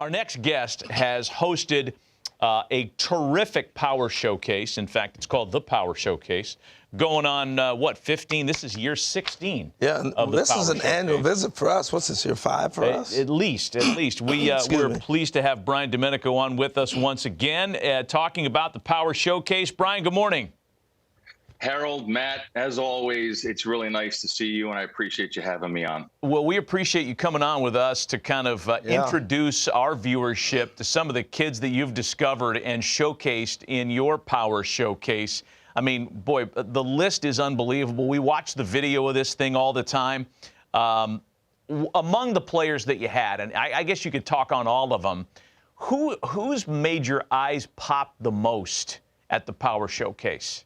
Our next guest has hosted a terrific power showcase. In fact, it's called the Power Showcase. Going on, 15? This is year 16. Yeah, of the this Power is an Showcase. annual visit for us. What's this, year 5 for us? At least. We're pleased to have Brian Domenico on with us once again, talking about the Power Showcase. Brian, good morning. Harold, Matt, as always, it's really nice to see you, and I appreciate you having me on. Well, we appreciate you coming on with us to kind of introduce our viewership to some of the kids that you've discovered and showcased in your Power Showcase. I mean, boy, the list is unbelievable. We watch the video of this thing all the time. Among the players that you had, and I guess you could talk on all of them, who's made your eyes pop the most at the Power Showcase?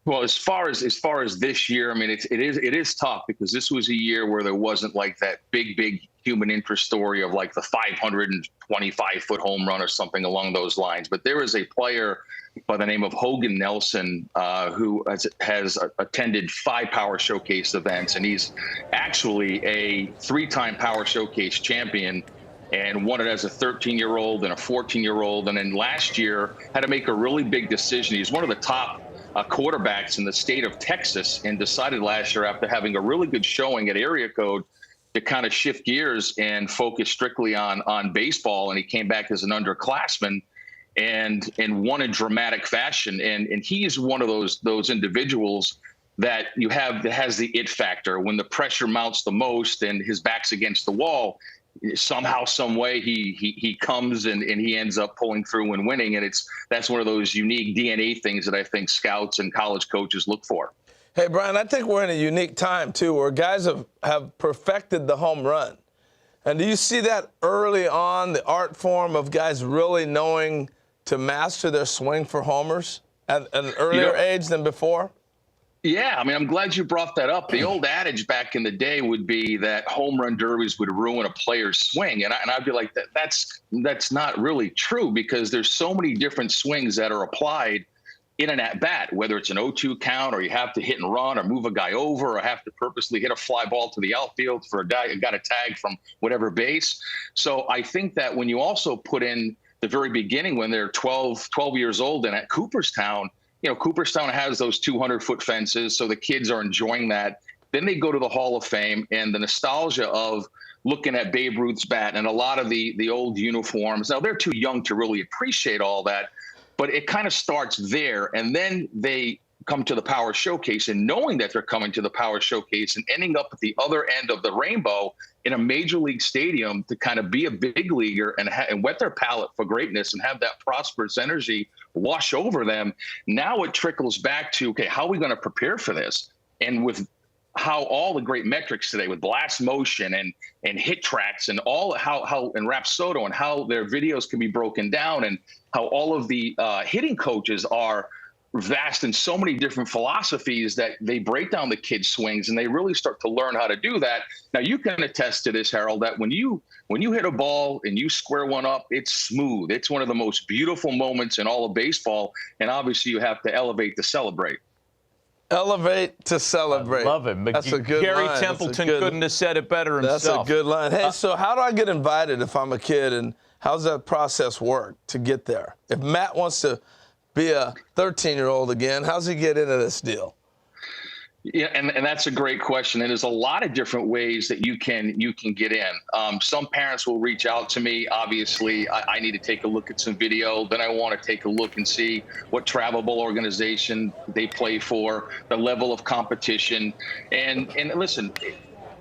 Well, as far as this year, I mean, it is tough because this was a year where there wasn't like that big human interest story of like the 525-foot home run or something along those lines. But there is a player by the name of Hogan Nelson who has attended 5 Power Showcase events, and he's actually a 3-time Power Showcase champion and won it as a 13-year-old and a 14-year-old. And then last year had to make a really big decision. He's one of the top quarterbacks in the state of Texas, and decided last year, after having a really good showing at area code, to kind of shift gears and focus strictly on baseball. And he came back as an underclassman and won in dramatic fashion. And he is one of those individuals that you have that has the it factor. When the pressure mounts the most and his back's against the wall, somehow, some way, he comes and he ends up pulling through and winning. And that's one of those unique DNA things that I think scouts and college coaches look for. Hey, Brian, I think we're in a unique time, too, where guys have perfected the home run. And do you see that early on, the art form of guys really knowing to master their swing for homers at an earlier age than before? Yeah, I mean, I'm glad you brought that up. The old adage back in the day would be that home run derbies would ruin a player's swing. And I'd be like, that's not really true, because there's so many different swings that are applied in an at-bat, whether it's an 0-2 count, or you have to hit and run, or move a guy over, or have to purposely hit a fly ball to the outfield for a guy who got a tag from whatever base. So I think that when you also put in the very beginning, when they're 12 years old and at Cooperstown, Cooperstown has those 200-foot fences, so the kids are enjoying that. Then they go to the Hall of Fame, and the nostalgia of looking at Babe Ruth's bat and a lot of the old uniforms. Now, they're too young to really appreciate all that, but it kind of starts there. And then they come to the Power Showcase, and knowing that they're coming to the Power Showcase and ending up at the other end of the rainbow in a major league stadium to kind of be a big leaguer and whet their palate for greatness and have that prosperous energy wash over them. Now it trickles back to, okay, how are we going to prepare for this? And with how all the great metrics today with blast motion and hit tracks and all how and Rapsodo and how their videos can be broken down, and how all of the hitting coaches are vast in so many different philosophies that they break down the kids' swings, and they really start to learn how to do that. Now, you can attest to this, Harold, that when you hit a ball and you square one up, it's smooth. It's one of the most beautiful moments in all of baseball, and obviously you have to elevate to celebrate. Elevate to celebrate. I love it. That's a good Gary line. Templeton couldn't have said it better himself. That's a good line. Hey, so how do I get invited if I'm a kid, and how's that process work to get there? If Matt wants to be a 13-year-old again, how's he get into this deal? Yeah, and that's a great question. And there's a lot of different ways that you can get in. Some parents will reach out to me. Obviously, I need to take a look at some video. Then I want to take a look and see what travelable organization they play for, the level of competition. And listen,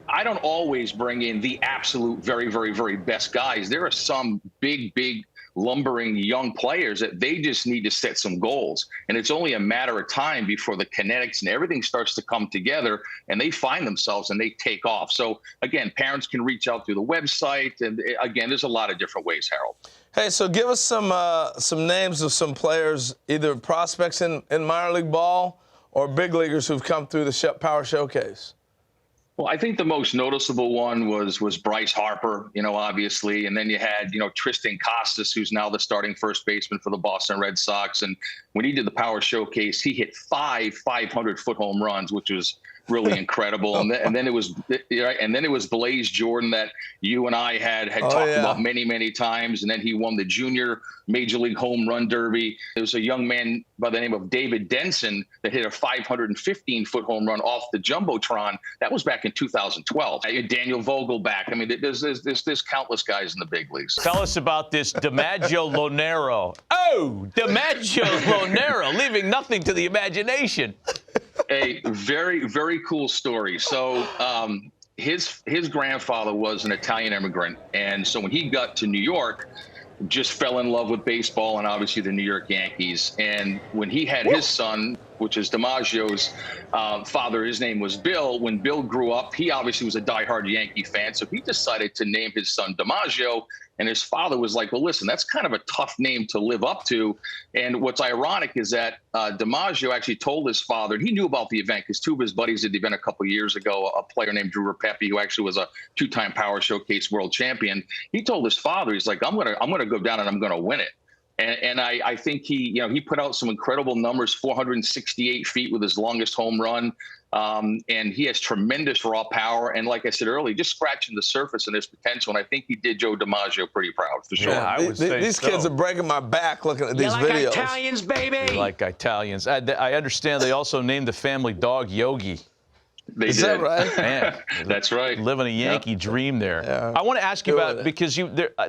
I don't always bring in the absolute very, very, very best guys. There are some big lumbering young players that they just need to set some goals. And it's only a matter of time before the kinetics and everything starts to come together, and they find themselves and they take off. So again, parents can reach out through the website. And again, there's a lot of different ways, Harold. Hey, so give us some names of some players, either prospects in minor league ball or big leaguers who've come through the Power Showcase. Well, I think the most noticeable one was Bryce Harper, obviously. And then you had, Tristan Costas, who's now the starting first baseman for the Boston Red Sox. And when he did the Power Showcase, he hit 5 500-foot home runs, which was really incredible. And then it was right, and then it was Blaze Jordan that you and I had talked about many times. And then he won the junior Major League Home Run Derby. There was a young man by the name of David Denson that hit a 515-foot home run off the jumbotron. That was back in 2012. Daniel Vogelback. I mean, there's countless guys in the big leagues. Tell us about this DiMaggio Lonero. Oh, DiMaggio Lonero, leaving nothing to the imagination. A very, very cool story. So his grandfather was an Italian immigrant. And so when he got to New York, just fell in love with baseball and obviously the New York Yankees. And when he had his son, which is DiMaggio's father, his name was Bill. When Bill grew up, he obviously was a diehard Yankee fan. So he decided to name his son DiMaggio. And his father was like, well, listen, that's kind of a tough name to live up to. And what's ironic is that DiMaggio actually told his father, and he knew about the event because two of his buddies did the event a couple of years ago, a player named Drew Rapepi, who actually was a two-time Power Showcase world champion. He told his father, he's like, I'm gonna go down and I'm gonna win it. And I think he put out some incredible numbers, 468 feet with his longest home run. And he has tremendous raw power. And like I said earlier, just scratching the surface and his potential. And I think he did Joe DiMaggio pretty proud, for sure. Yeah, I would say these kids are breaking my back looking at these videos. Italians, baby. You like Italians. I understand they also named the family dog Yogi. They Is did. that right? Man, That's right. living a Yankee dream there. Yeah. I want to ask you about, because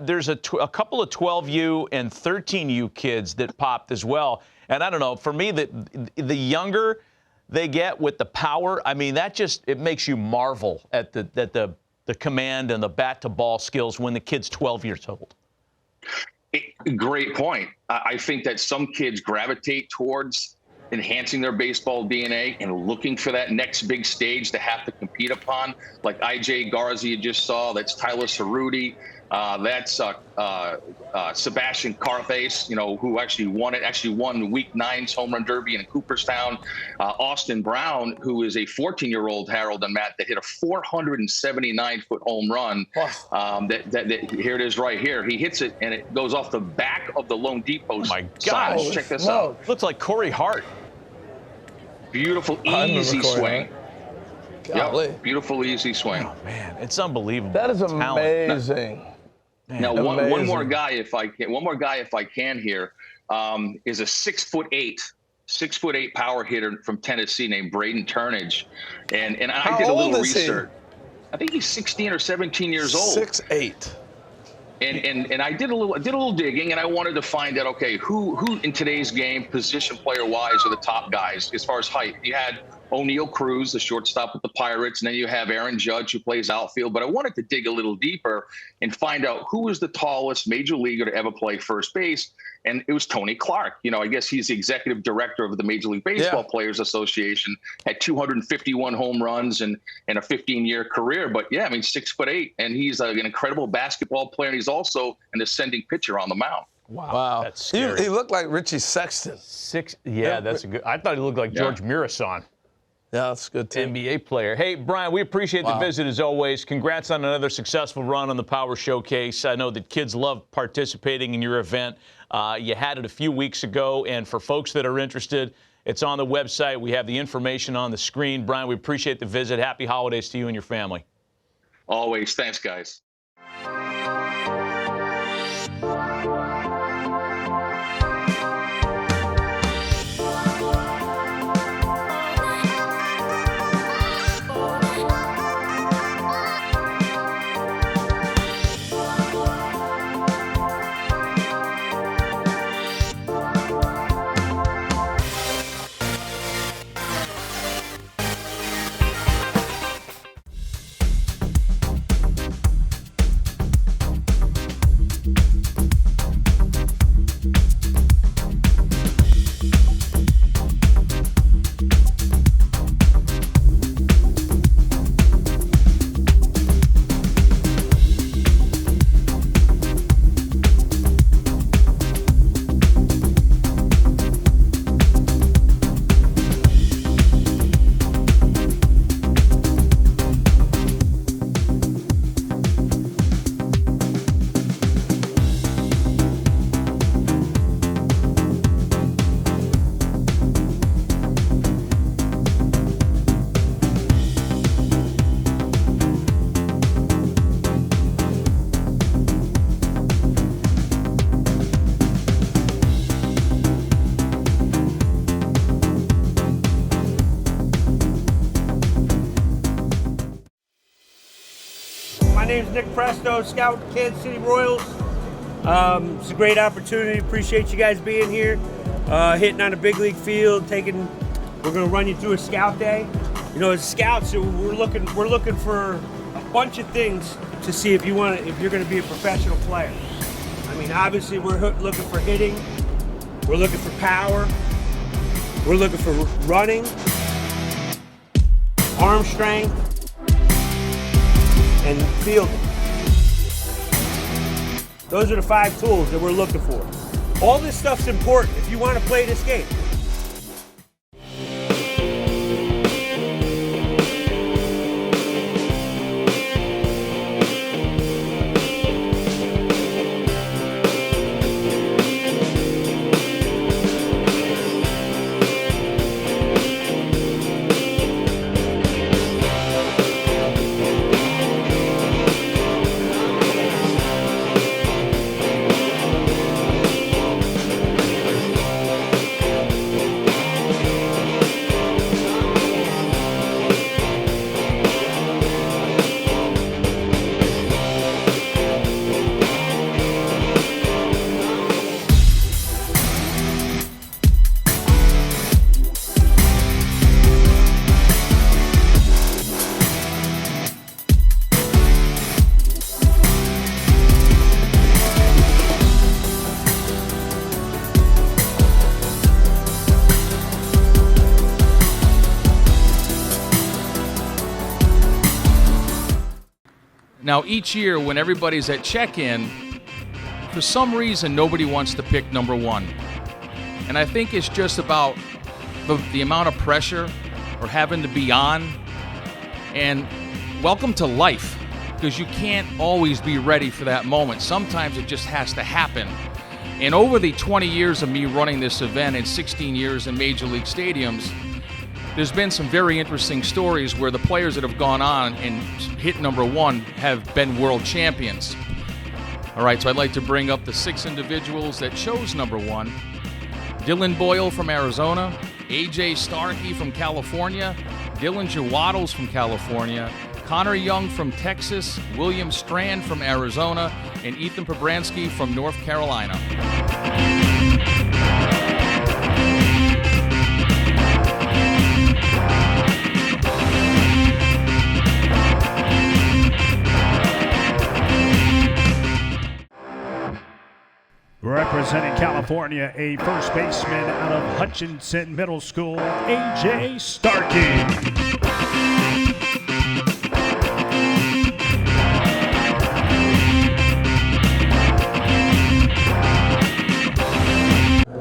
there's a couple of 12U and 13U kids that popped as well. And I don't know, for me, the younger they get with the power, I mean, it makes you marvel at the command and the bat to ball skills when the kid's 12 years old. Great point. I think that some kids gravitate towards enhancing their baseball DNA and looking for that next big stage to have to compete upon, like IJ Garza you just saw. That's Tyler Cerruti. That's Sebastian Carthace, who actually won Week 9's Home Run Derby in Cooperstown. Austin Brown, who is a 14-year-old, Harold and Matt, that hit a 479-foot home run. Wow. Here it is right here. He hits it, and it goes off the back of the loanDepot sign. Check this out. Looks like Corey Hart. Beautiful, easy swing. Yep. Beautiful, easy swing. Oh, man, it's unbelievable. That is talent. amazing. Now, one more guy, if I can here, is a 6'8" power hitter from Tennessee named Braden Turnage, and I did a little research. I think he's 16 or 17 years old. 6'8". And I did a little digging, and I wanted to find out, okay, who in today's game, position player wise, are the top guys as far as height. You had O'Neal Cruz, the shortstop with the Pirates, and then you have Aaron Judge, who plays outfield. But I wanted to dig a little deeper and find out who was the tallest major leaguer to ever play first base. And it was Tony Clark. I guess he's the executive director of the Major League Baseball Players Association, had 251 home runs and a 15-year career. But, 6'8", and he's an incredible basketball player, and he's also an ascending pitcher on the mound. Wow. That's scary. He looked like Richie Sexton. That's a good. I thought he looked like George Mirasan. Yeah, that's good, too. NBA player. Hey, Brian, we appreciate the visit as always. Congrats on another successful run on the Power Showcase. I know that kids love participating in your event. You had it a few weeks ago, and for folks that are interested, it's on the website. We have the information on the screen. Brian, we appreciate the visit. Happy holidays to you and your family. Always. Thanks, guys. Nick Presto, scout Kansas City Royals. It's a great opportunity. Appreciate you guys being here, hitting on a big league field. We're going to run you through a scout day. You know, as scouts, we're looking for a bunch of things to see if you're going to be a professional player. I mean, obviously, we're looking for hitting. We're looking for power. We're looking for running, arm strength, and fielding. Those are the 5 tools that we're looking for. All this stuff's important if you want to play this game. Now, each year when everybody's at check-in, for some reason, nobody wants to pick number 1. And I think it's just about the amount of pressure or having to be on. And welcome to life, because you can't always be ready for that moment. Sometimes it just has to happen. And over the 20 years of me running this event and 16 years in Major League stadiums, there's been some very interesting stories where the players that have gone on and hit number 1 have been world champions. All right, so I'd like to bring up the 6 individuals that chose number 1. Dylan Boyle from Arizona, A.J. Starkey from California, Dillinger Waddles from California, Connor Young from Texas, William Strand from Arizona, and Ethan Pobransky from North Carolina. Representing California, a first baseman out of Hutchinson Middle School, A.J. Starkey.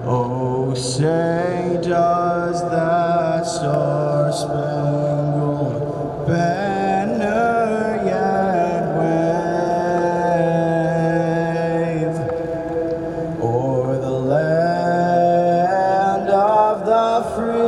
Oh, say does that star-spangled banner yet wave o'er the land of the free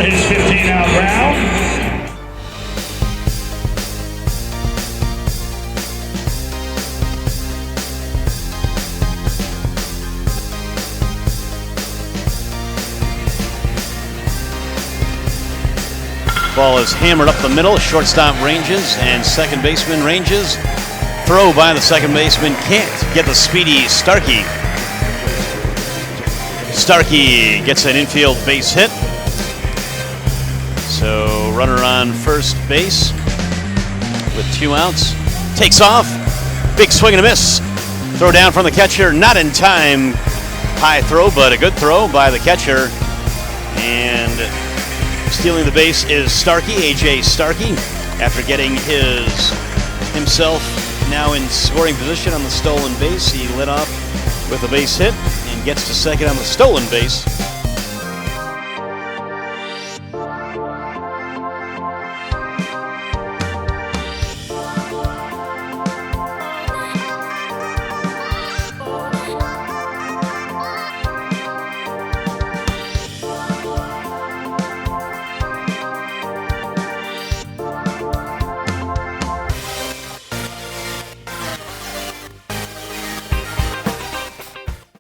his 15-out round. Ball is hammered up the middle. Shortstop ranges and second baseman ranges. Throw by the second baseman. Can't get the speedy Starkey. Starkey gets an infield base hit. So runner on first base with 2 outs. Takes off. Big swing and a miss. Throw down from the catcher. Not in time. High throw, but a good throw by the catcher. And stealing the base is Starkey, A.J. Starkey, after getting himself now in scoring position on the stolen base. He lit off with a base hit and gets to second on the stolen base.